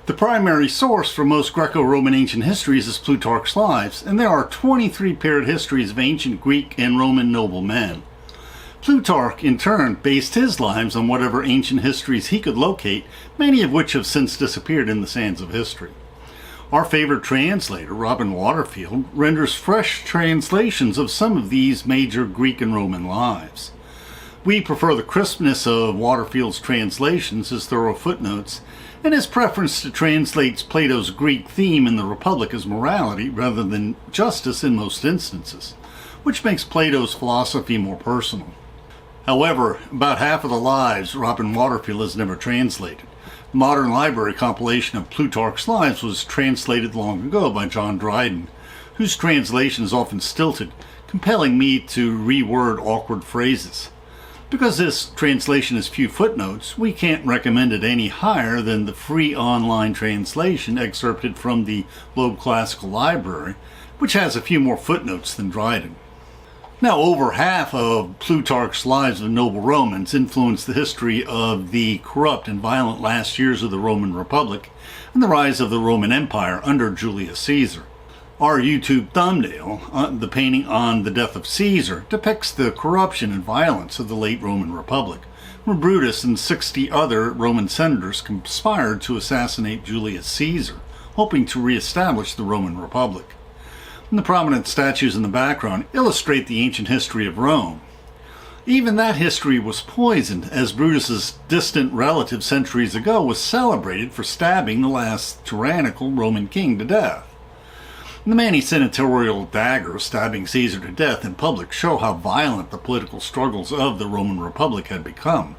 The primary source for most Greco-Roman ancient histories is Plutarch's Lives, and there are 23 paired histories of ancient Greek and Roman noblemen. Plutarch, in turn, based his lives on whatever ancient histories he code locate, many of which have since disappeared in the sands of history. Our favorite translator, Robin Waterfield, renders fresh translations of some of these major Greek and Roman lives. We prefer the crispness of Waterfield's translations, his thorough footnotes, and his preference to translate Plato's Greek theme in the Republic as morality rather than justice in most instances, which makes Plato's philosophy more personal. However, about half of the lives Robin Waterfield has never translated. The modern library compilation of Plutarch's Lives was translated long ago by John Dryden, whose translation is often stilted, compelling me to reword awkward phrases. Because this translation has few footnotes, we can't recommend it any higher than the free online translation excerpted from the Loeb Classical Library, which has a few more footnotes than Dryden. Now, over half of Plutarch's Lives of Noble Romans influenced the history of the corrupt and violent last years of the Roman Republic and the rise of the Roman Empire under Julius Caesar. Our YouTube thumbnail, the painting on the death of Caesar, depicts the corruption and violence of the late Roman Republic, where Brutus and 60 other Roman senators conspired to assassinate Julius Caesar, hoping to reestablish the Roman Republic. And the prominent statues in the background illustrate the ancient history of Rome. Even that history was poisoned, as Brutus's distant relative centuries ago was celebrated for stabbing the last tyrannical Roman king to death. The many senatorial daggers stabbing Caesar to death in public show how violent the political struggles of the Roman Republic had become.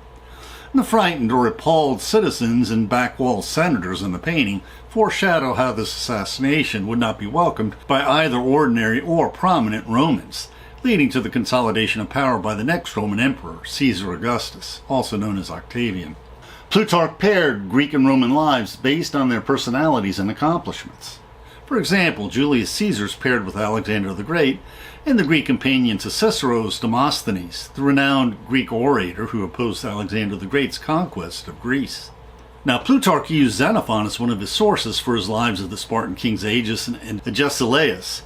And the frightened or appalled citizens and backwall senators in the painting foreshadow how this assassination would not be welcomed by either ordinary or prominent Romans, leading to the consolidation of power by the next Roman emperor, Caesar Augustus, also known as Octavian. Plutarch paired Greek and Roman lives based on their personalities and accomplishments. For example, Julius Caesar's paired with Alexander the Great, and the Greek companion to Cicero's Demosthenes, the renowned Greek orator who opposed Alexander the Great's conquest of Greece. Now, Plutarch used Xenophon as one of his sources for his lives of the Spartan kings Agis and Agesilaus,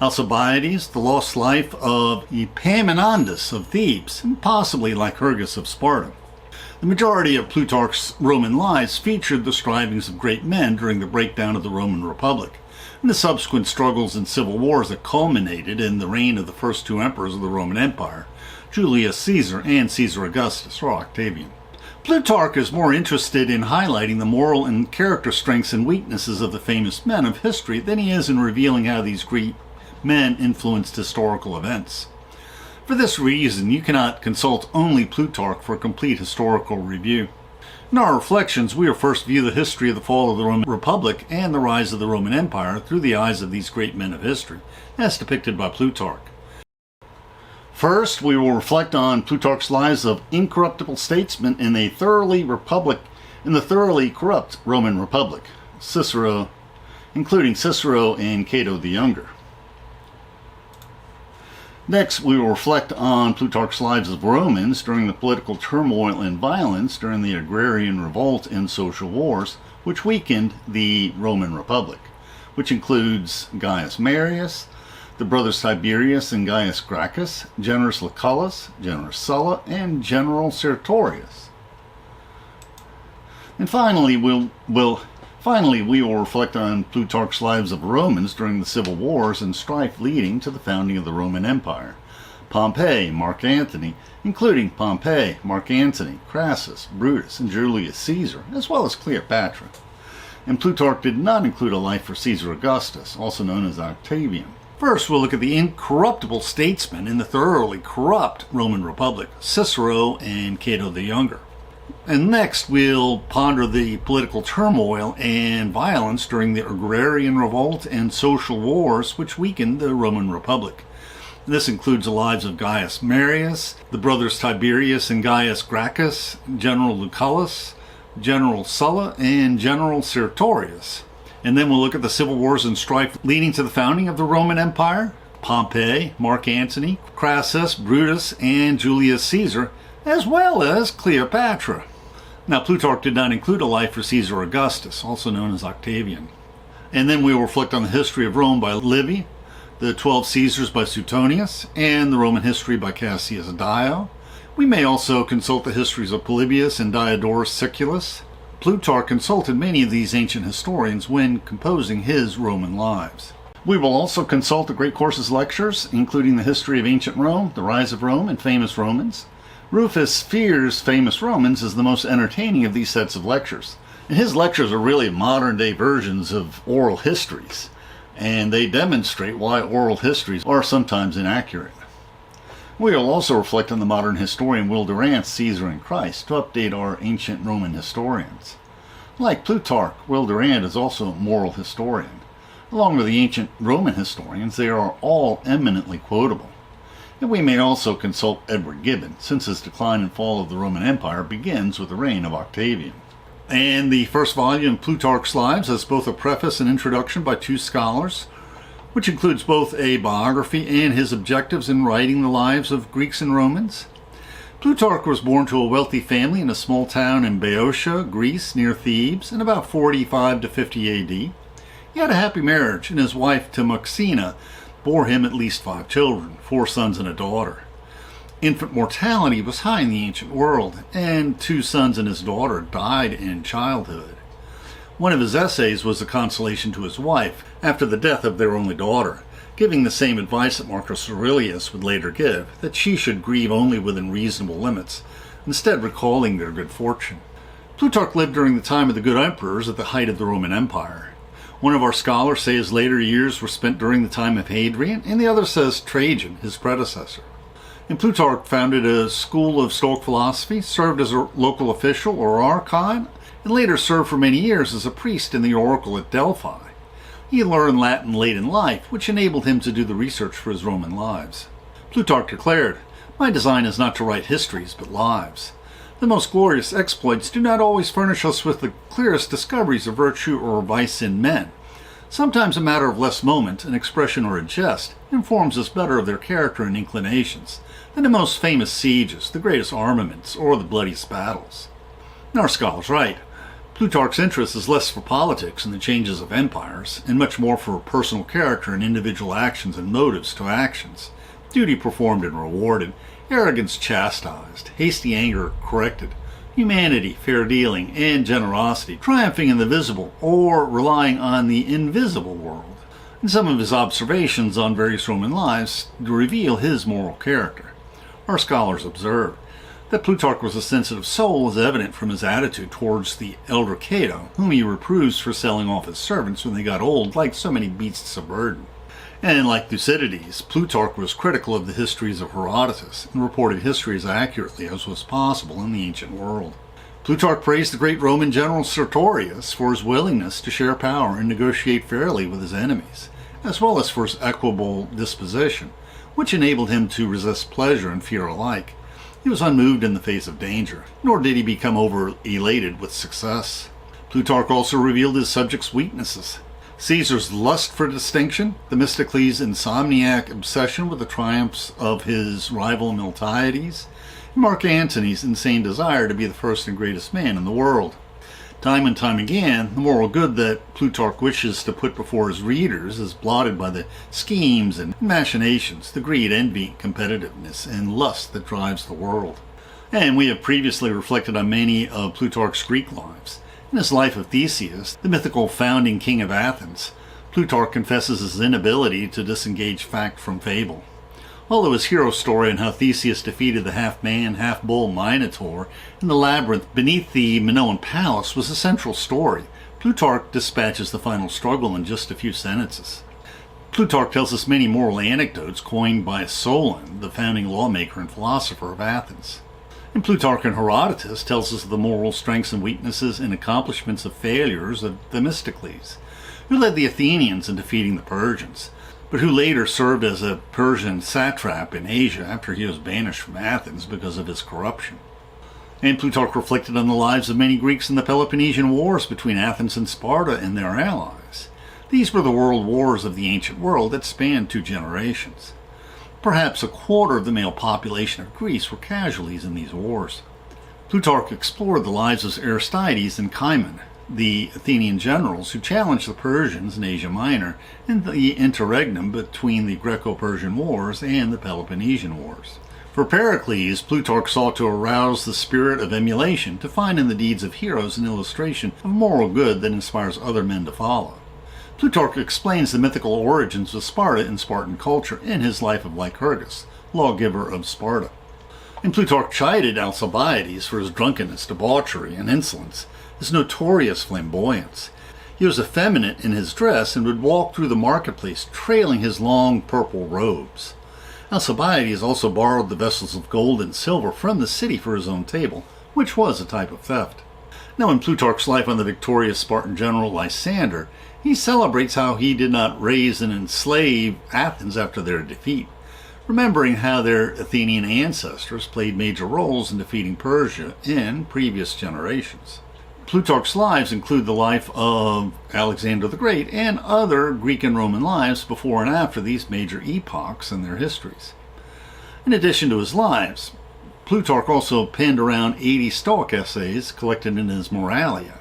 Alcibiades, the lost life of Epaminondas of Thebes, and possibly Lycurgus of Sparta. The majority of Plutarch's Roman lives featured the strivings of great men during the breakdown of the Roman Republic, and the subsequent struggles and civil wars that culminated in the reign of the first two emperors of the Roman Empire, Julius Caesar and Caesar Augustus, or Octavian. Plutarch is more interested in highlighting the moral and character strengths and weaknesses of the famous men of history than he is in revealing how these great men influenced historical events. For this reason, you cannot consult only Plutarch for a complete historical review. In our reflections, we will first view the history of the fall of the Roman Republic and the rise of the Roman Empire through the eyes of these great men of history, as depicted by Plutarch. First, we will reflect on Plutarch's lives of incorruptible statesmen in the thoroughly corrupt Roman Republic, including Cicero and Cato the Younger. Next, we will reflect on Plutarch's lives of Romans during the political turmoil and violence during the agrarian revolt and social wars, which weakened the Roman Republic, which includes Gaius Marius, the brothers Tiberius and Gaius Gracchus, General Lucullus, General Sulla, and General Sertorius. And finally, we will reflect on Plutarch's lives of Romans during the civil wars and strife leading to the founding of the Roman Empire. Pompey, Mark Antony, including Pompey, Mark Antony, Crassus, Brutus, and Julius Caesar, as well as Cleopatra. And Plutarch did not include a life for Caesar Augustus, also known as Octavian. First, we'll look at the incorruptible statesmen in the thoroughly corrupt Roman Republic, Cicero and Cato the Younger. And next, we'll ponder the political turmoil and violence during the agrarian revolt and social wars which weakened the Roman Republic. This includes the lives of Gaius Marius, the brothers Tiberius and Gaius Gracchus, General Lucullus, General Sulla, and General Sertorius. And then we'll look at the civil wars and strife leading to the founding of the Roman Empire, Pompey, Mark Antony, Crassus, Brutus, and Julius Caesar, as well as Cleopatra. Now, Plutarch did not include a life for Caesar Augustus, also known as Octavian. And then we will reflect on the history of Rome by Livy, the 12 Caesars by Suetonius, and the Roman history by Cassius Dio. We may also consult the histories of Polybius and Diodorus Siculus. Plutarch consulted many of these ancient historians when composing his Roman lives. We will also consult the Great Course's lectures, including the history of ancient Rome, the rise of Rome, and famous Romans. Rufus Fear's Famous Romans is the most entertaining of these sets of lectures. And his lectures are really modern-day versions of oral histories, and they demonstrate why oral histories are sometimes inaccurate. We will also reflect on the modern historian Will Durant's Caesar and Christ to update our ancient Roman historians. Like Plutarch, Will Durant is also a moral historian. Along with the ancient Roman historians, they are all eminently quotable. And we may also consult Edward Gibbon, since his decline and fall of the Roman Empire begins with the reign of Octavian. And the first volume of Plutarch's Lives has both a preface and introduction by two scholars, which includes both a biography and his objectives in writing the lives of Greeks and Romans. Plutarch was born to a wealthy family in a small town in Boeotia, Greece, near Thebes, in about 45 to 50 A.D. He had a happy marriage, and his wife Timoxena bore him at least 5 children, 4 sons and a daughter. Infant mortality was high in the ancient world, and 2 sons and his daughter died in childhood. One of his essays was a consolation to his wife after the death of their only daughter, giving the same advice that Marcus Aurelius would later give, that she should grieve only within reasonable limits, instead recalling their good fortune. Plutarch lived during the time of the good emperors at the height of the Roman Empire. One of our scholars say his later years were spent during the time of Hadrian, and the other says Trajan, his predecessor. And Plutarch founded a school of Stoic philosophy, served as a local official or archon, and later served for many years as a priest in the oracle at Delphi. He learned Latin late in life, which enabled him to do the research for his Roman lives. Plutarch declared, "My design is not to write histories, but lives. The most glorious exploits do not always furnish us with the clearest discoveries of virtue or vice in men. Sometimes a matter of less moment, an expression or a jest, informs us better of their character and inclinations than the most famous sieges, the greatest armaments, or the bloodiest battles." And our scholars write, Plutarch's interest is less for politics and the changes of empires, and much more for personal character and individual actions and motives to actions, duty performed and rewarded, arrogance chastised, hasty anger corrected, humanity, fair dealing, and generosity triumphing in the visible or relying on the invisible world. And some of his observations on various Roman lives reveal his moral character. Our scholars observe that Plutarch was a sensitive soul is evident from his attitude towards the elder Cato, whom he reproves for selling off his servants when they got old like so many beasts of burden. And like Thucydides, Plutarch was critical of the histories of Herodotus and reported history as accurately as was possible in the ancient world. Plutarch praised the great Roman general Sertorius for his willingness to share power and negotiate fairly with his enemies, as well as for his equable disposition, which enabled him to resist pleasure and fear alike. He was unmoved in the face of danger, nor did he become over-elated with success. Plutarch also revealed his subjects' weaknesses. Caesar's lust for distinction, Themistocles' insomniac obsession with the triumphs of his rival Miltiades, and Mark Antony's insane desire to be the first and greatest man in the world. Time and time again, the moral good that Plutarch wishes to put before his readers is blotted by the schemes and machinations, the greed, envy, competitiveness, and lust that drives the world. And we have previously reflected on many of Plutarch's Greek lives. In his life of Theseus, the mythical founding king of Athens, Plutarch confesses his inability to disengage fact from fable. Although his hero story on how Theseus defeated the half-man, half-bull Minotaur in the labyrinth beneath the Minoan palace was a central story, Plutarch dispatches the final struggle in just a few sentences. Plutarch tells us many moral anecdotes coined by Solon, the founding lawmaker and philosopher of Athens. And Plutarch and Herodotus tells us of the moral strengths and weaknesses and accomplishments of failures of Themistocles, who led the Athenians in defeating the Persians, but who later served as a Persian satrap in Asia after he was banished from Athens because of his corruption. And Plutarch reflected on the lives of many Greeks in the Peloponnesian Wars between Athens and Sparta and their allies. These were the world wars of the ancient world that spanned 2 generations. Perhaps a quarter of the male population of Greece were casualties in these wars. Plutarch explored the lives of Aristides and Cimon, the Athenian generals who challenged the Persians in Asia Minor in the interregnum between the Greco-Persian Wars and the Peloponnesian Wars. For Pericles, Plutarch sought to arouse the spirit of emulation, to find in the deeds of heroes an illustration of moral good that inspires other men to follow. Plutarch explains the mythical origins of Sparta and Spartan culture in his life of Lycurgus, lawgiver of Sparta. And Plutarch chided Alcibiades for his drunkenness, debauchery, and insolence, his notorious flamboyance. He was effeminate in his dress and would walk through the marketplace trailing his long purple robes. Alcibiades also borrowed the vessels of gold and silver from the city for his own table, which was a type of theft. Now, in Plutarch's life on the victorious Spartan general Lysander, he celebrates how he did not raise and enslave Athens after their defeat, remembering how their Athenian ancestors played major roles in defeating Persia in previous generations. Plutarch's lives include the life of Alexander the Great and other Greek and Roman lives before and after these major epochs in their histories. In addition to his lives, Plutarch also penned around 80 Stoic essays collected in his Moralia.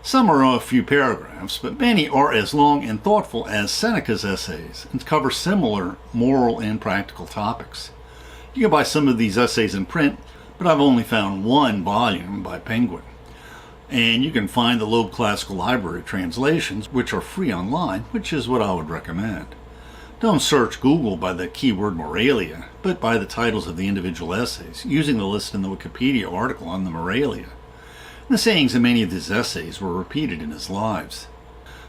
Some are a few paragraphs, but many are as long and thoughtful as Seneca's essays and cover similar moral and practical topics. You can buy some of these essays in print, but I've only found one volume by Penguin. And you can find the Loeb Classical Library translations, which are free online, which is what I would recommend. Don't search Google by the keyword Moralia, but by the titles of the individual essays, using the list in the Wikipedia article on the Moralia. The sayings in many of these essays were repeated in his lives.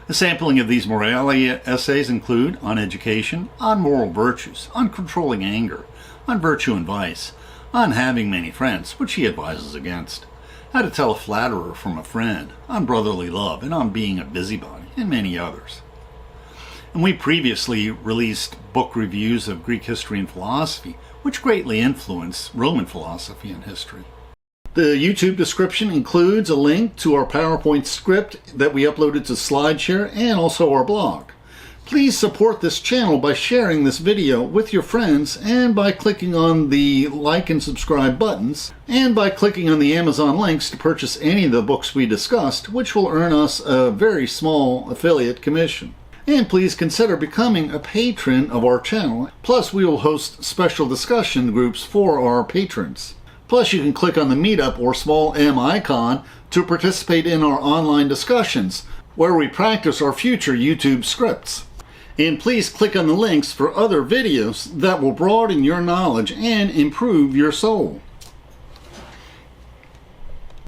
A sampling of these Moralia essays include on education, on moral virtues, on controlling anger, on virtue and vice, on having many friends, which he advises against, how to tell a flatterer from a friend, on brotherly love, and on being a busybody, and many others. And we previously released book reviews of Greek history and philosophy, which greatly influenced Roman philosophy and history. The YouTube description includes a link to our PowerPoint script that we uploaded to SlideShare and also our blog. Please support this channel by sharing this video with your friends and by clicking on the like and subscribe buttons and by clicking on the Amazon links to purchase any of the books we discussed, which will earn us a very small affiliate commission. And please consider becoming a patron of our channel. Plus, we will host special discussion groups for our patrons. Plus, you can click on the Meetup or small M icon to participate in our online discussions, where we practice our future YouTube scripts. And please click on the links for other videos that will broaden your knowledge and improve your soul.